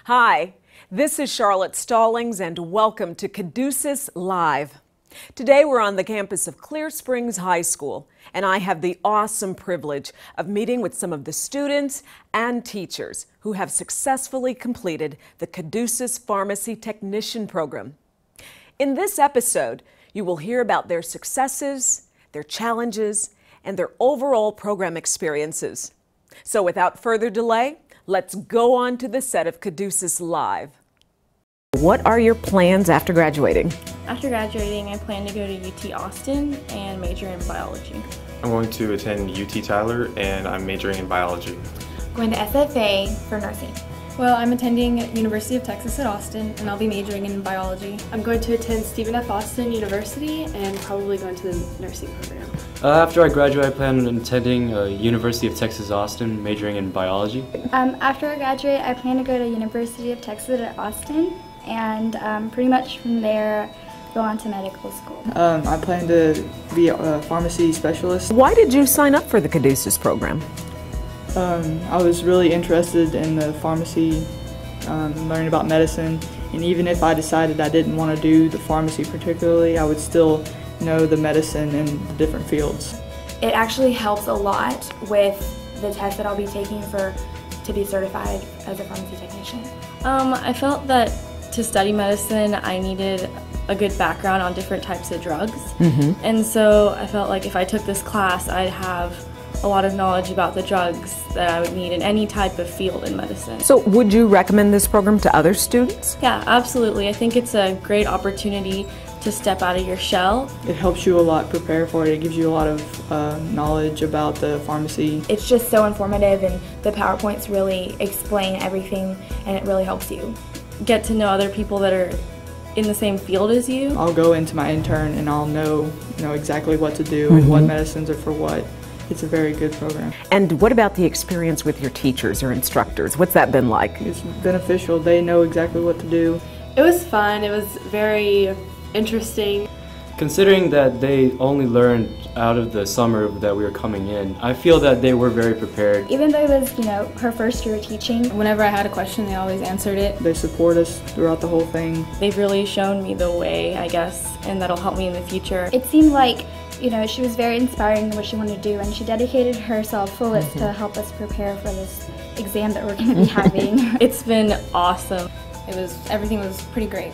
Hi, this is Charlotte Stallings and welcome to Kaduceus Live. Today we're on the campus of Clear Springs High School and I have the awesome privilege of meeting with some of the students and teachers who have successfully completed the Kaduceus Pharmacy Technician program. In this episode, you will hear about their successes, their challenges, and their overall program experiences. So without further delay, let's go on to the set of Kaduceus Live. What are your plans after graduating? After graduating, I plan to go to UT Austin and major in biology. I'm going to attend UT Tyler and I'm majoring in biology. Going to SFA for nursing. Well, I'm attending University of Texas at Austin and I'll be majoring in biology. I'm going to attend Stephen F. Austin University and probably going to the nursing program. After I graduate, I plan on attending University of Texas Austin, majoring in biology. After I graduate, I plan to go to University of Texas at Austin and pretty much from there go on to medical school. I plan to be a pharmacy specialist. Why did you sign up for the Kaduceus program? I was really interested in the pharmacy, learning about medicine, and even if I decided I didn't want to do the pharmacy particularly, I would still know the medicine in the different fields. It actually helps a lot with the test that I'll be taking to be certified as a pharmacy technician. I felt that to study medicine, I needed a good background on different types of drugs. And so I felt like if I took this class, I'd have a lot of knowledge about the drugs that I would need in any type of field in medicine. So would you recommend this program to other students? Yeah, absolutely. I think it's a great opportunity to step out of your shell. It helps you a lot prepare for it. It gives you a lot of knowledge about the pharmacy. It's just so informative and the PowerPoints really explain everything and it really helps you. Get to know other people that are in the same field as you. I'll go into my intern and I'll know exactly what to do and what medicines are for what. It's a very good program. And what about the experience with your teachers or instructors? What's that been like? It's beneficial. They know exactly what to do. It was fun. It was very interesting. Considering that they only learned out of the summer that we were coming in, I feel that they were very prepared. Even though it was, her first year teaching. Whenever I had a question, they always answered it. They support us throughout the whole thing. They've really shown me the way, I guess, and that'll help me in the future. It seemed like she was very inspiring in what she wanted to do, and she dedicated herself fullest to help us prepare for this exam that we're going to be having. It's been awesome. Everything was pretty great.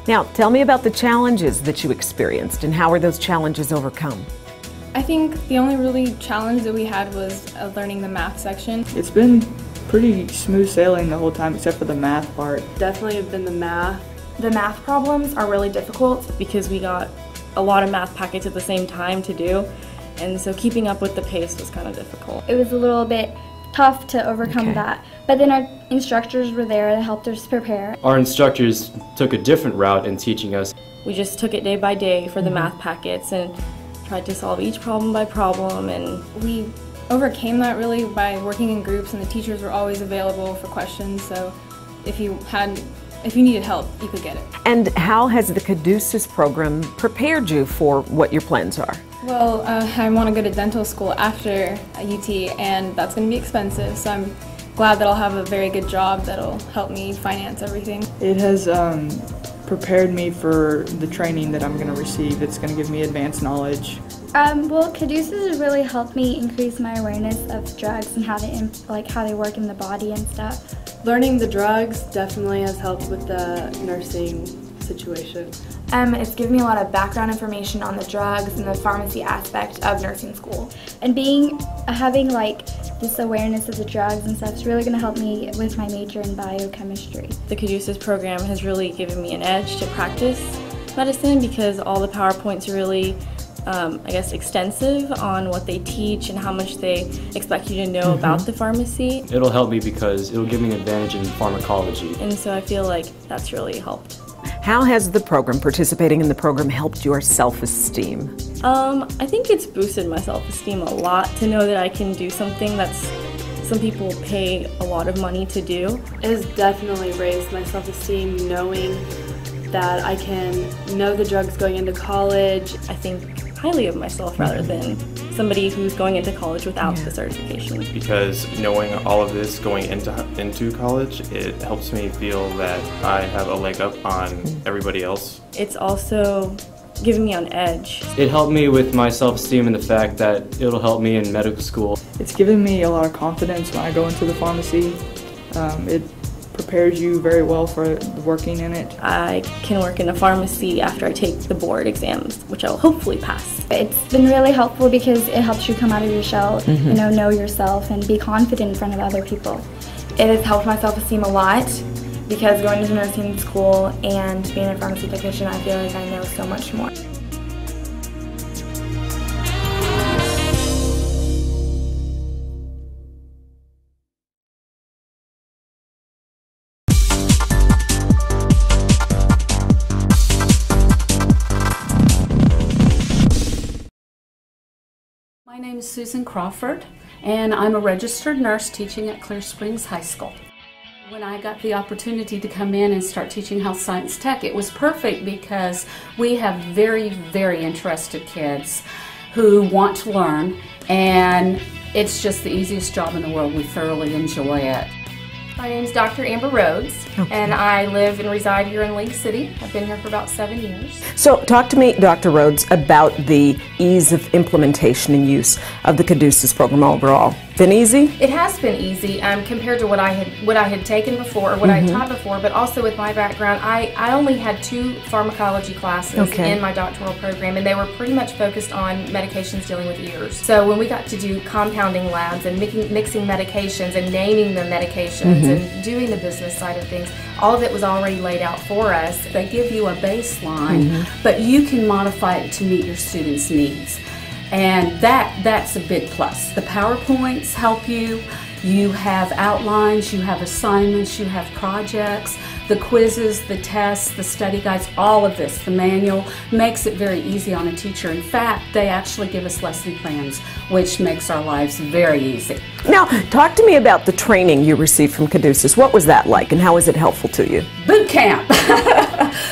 Now, tell me about the challenges that you experienced and how were those challenges overcome? I think the only really challenge that we had was learning the math section. It's been pretty smooth sailing the whole time except for the math part. Definitely have been the math. The math problems are really difficult because we got a lot of math packets at the same time to do, and so keeping up with the pace was kind of difficult. It was a little bit tough to overcome that, but then our instructors were there to help us prepare. Our instructors took a different route in teaching us. We just took it day by day for the math packets and tried to solve each problem by problem, and we overcame that really by working in groups, and the teachers were always available for questions, so if you needed help, you could get it. And how has the Kaduceus program prepared you for what your plans are? Well, I want to go to dental school after UT, and that's going to be expensive, so I'm glad that I'll have a very good job that'll help me finance everything. It has prepared me for the training that I'm going to receive. It's going to give me advanced knowledge. Well, Kaduceus has really helped me increase my awareness of drugs and how they work in the body and stuff. Learning the drugs definitely has helped with the nursing situation. It's given me a lot of background information on the drugs and the pharmacy aspect of nursing school. And having this awareness of the drugs and stuff is really going to help me with my major in biochemistry. The Kaduceus program has really given me an edge to practice medicine because all the PowerPoints are really extensive on what they teach and how much they expect you to know about the pharmacy. It'll help me because it'll give me an advantage in pharmacology. And so I feel like that's really helped. How has participating in the program helped your self-esteem? I think it's boosted my self-esteem a lot to know that I can do something that's some people pay a lot of money to do. It has definitely raised my self-esteem knowing that I can know the drugs going into college. I think highly of myself rather than somebody who's going into college without the certification. Because knowing all of this going into college, it helps me feel that I have a leg up on everybody else. It's also giving me an edge. It helped me with my self-esteem and the fact that it'll help me in medical school. It's given me a lot of confidence when I go into the pharmacy. It prepares you very well for working in it. I can work in a pharmacy after I take the board exams, which I'll hopefully pass. It's been really helpful because it helps you come out of your shell, know yourself and be confident in front of other people. It has helped my self-esteem a lot because going to nursing school and being a pharmacy technician, I feel like I know so much more. My name is Susan Crawford, and I'm a registered nurse teaching at Clear Springs High School. When I got the opportunity to come in and start teaching health science tech, it was perfect because we have very, very interested kids who want to learn, and it's just the easiest job in the world. We thoroughly enjoy it. My name is Dr. Amber Rhodes, and I live and reside here in League City. I've been here for about 7 years. So talk to me, Dr. Rhodes, about the ease of implementation and use of the Kaduceus program overall. Been easy? It has been easy compared to what I had taken before or what I had taught before, but also with my background, I only had 2 pharmacology classes in my doctoral program, and they were pretty much focused on medications dealing with ears. So when we got to do compounding labs and mixing medications and naming the medications and doing the business side of things, all of it was already laid out for us. They give you a baseline, but you can modify it to meet your students' needs. And that's a big plus. The PowerPoints help you. You have outlines, you have assignments, you have projects, the quizzes, the tests, the study guides, all of this, the manual, makes it very easy on a teacher. In fact, they actually give us lesson plans, which makes our lives very easy. Now, talk to me about the training you received from Kaduceus. What was that like, and how was it helpful to you? Boot camp.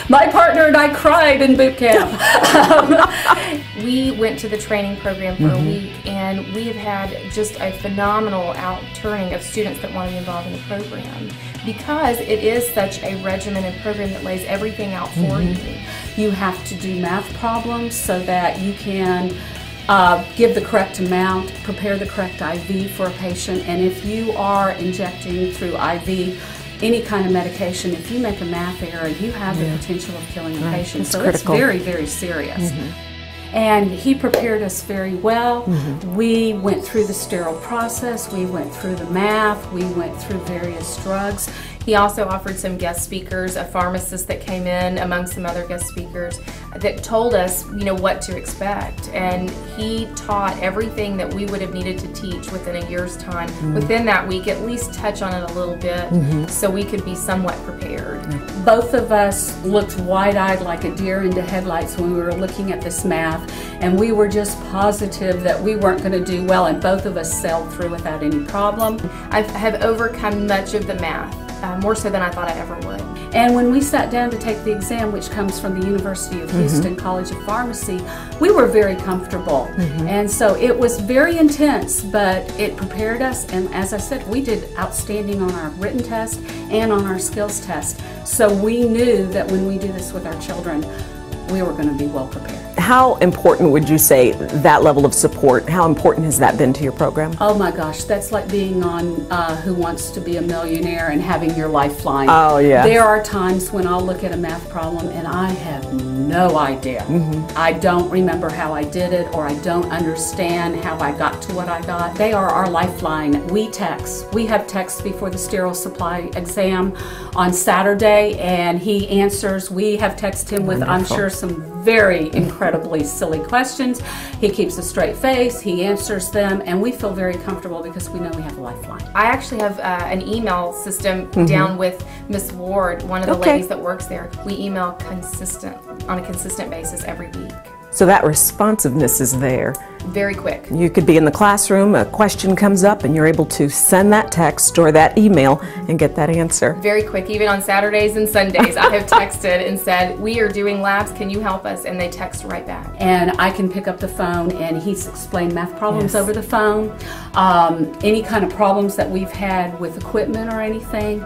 My partner and I cried in boot camp. We went to the training program for a week, and we have had just a phenomenal outturning of students that want to be involved in the program because it is such a regimented program that lays everything out for you. You have to do math problems so that you can give the correct amount, prepare the correct IV for a patient, and if you are injecting through IV any kind of medication, if you make a math error, you have the potential of killing a patient. So it's very, very serious. And he prepared us very well. We went through the sterile process, we went through the math, we went through various drugs. He also offered some guest speakers, a pharmacist that came in among some other guest speakers that told us, what to expect. And he taught everything that we would have needed to teach within a year's time. Within that week, at least touch on it a little bit so we could be somewhat prepared. Both of us looked wide-eyed like a deer into headlights when we were looking at this math, and we were just positive that we weren't going to do well, and both of us sailed through without any problem. I have overcome much of the math. More so than I thought I ever would. And when we sat down to take the exam, which comes from the University of Houston College of Pharmacy, we were very comfortable. And so it was very intense, but it prepared us. And as I said, we did outstanding on our written test and on our skills test. So we knew that when we do this with our children, we were going to be well prepared. How important would you say that level of support, how important has that been to your program? Oh my gosh, that's like being on Who Wants to Be a Millionaire and having your lifeline. Oh yeah. There are times when I'll look at a math problem and I have no idea. I don't remember how I did it, or I don't understand how I got to what I got. They are our lifeline. We text. We have texts before the sterile supply exam on Saturday, and he answers. We have texted him with, I'm sure, some very incredibly silly questions. He keeps a straight face, he answers them, and we feel very comfortable because we know we have a lifeline. I actually have an email system down with Miss Ward, one of the ladies that works there. We email on a consistent basis every week. So that responsiveness is there. Very quick. You could be in the classroom, a question comes up, and you're able to send that text or that email and get that answer. Very quick. Even on Saturdays and Sundays, I have texted and said, we are doing labs, can you help us? And they text right back. And I can pick up the phone and he's explained math problems over the phone. Any kind of problems that we've had with equipment or anything,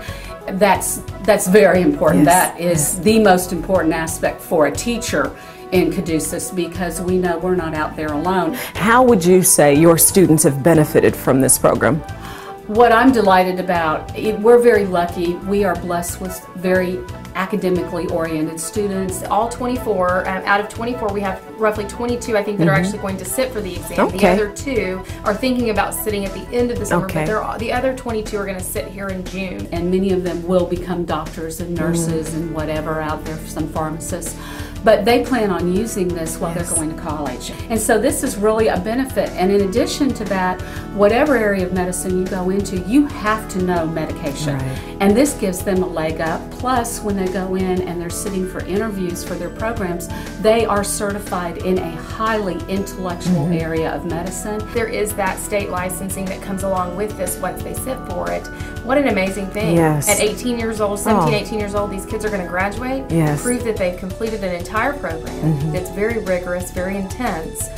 that's very important. That is the most important aspect for a teacher in Kaduceus, because we know we're not out there alone. How would you say your students have benefited from this program? What I'm delighted about, we're very lucky. We are blessed with very academically oriented students. All 24, out of 24, we have roughly 22, I think, that are actually going to sit for the exam. The other 2 are thinking about sitting at the end of the summer, but the other 22 are going to sit here in June. And many of them will become doctors and nurses and whatever out there, some pharmacists. But they plan on using this while they're going to college. And so this is really a benefit. And in addition to that, whatever area of medicine you go into, you have to know medication. And this gives them a leg up. Plus, when they go in and they're sitting for interviews for their programs, they are certified in a highly intellectual area of medicine. There is that state licensing that comes along with this once they sit for it. What an amazing thing. At 18 years old, 17, 18 years old, these kids are going to graduate, prove that they've completed an entire program that's very rigorous, very intense,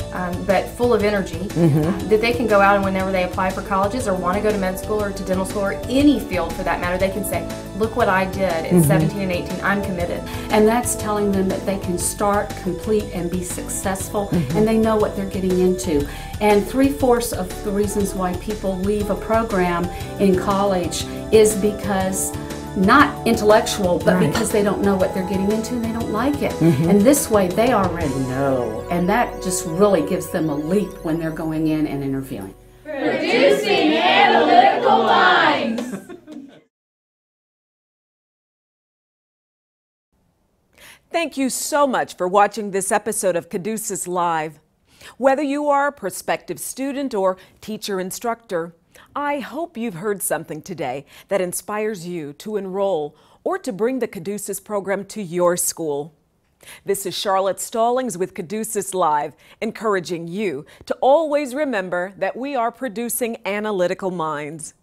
but full of energy, that they can go out and whenever they apply for colleges or want to go to med school or to dental school or any field for that matter, they can say, look what I did at 17 and 18, I'm committed. And that's telling them that they can start, complete, and be successful, and they know what they're getting into. And 3/4 of the reasons why people leave a program in college is because not intellectual, but because they don't know what they're getting into and they don't like it. And this way they already know, and that just really gives them a leap when they're going in and interviewing. Producing analytical minds. Thank you so much for watching this episode of Kaduceus Live. Whether you are a prospective student or teacher instructor, I hope you've heard something today that inspires you to enroll or to bring the Kaduceus program to your school. This is Charlotte Stallings with Kaduceus Live, encouraging you to always remember that we are producing analytical minds.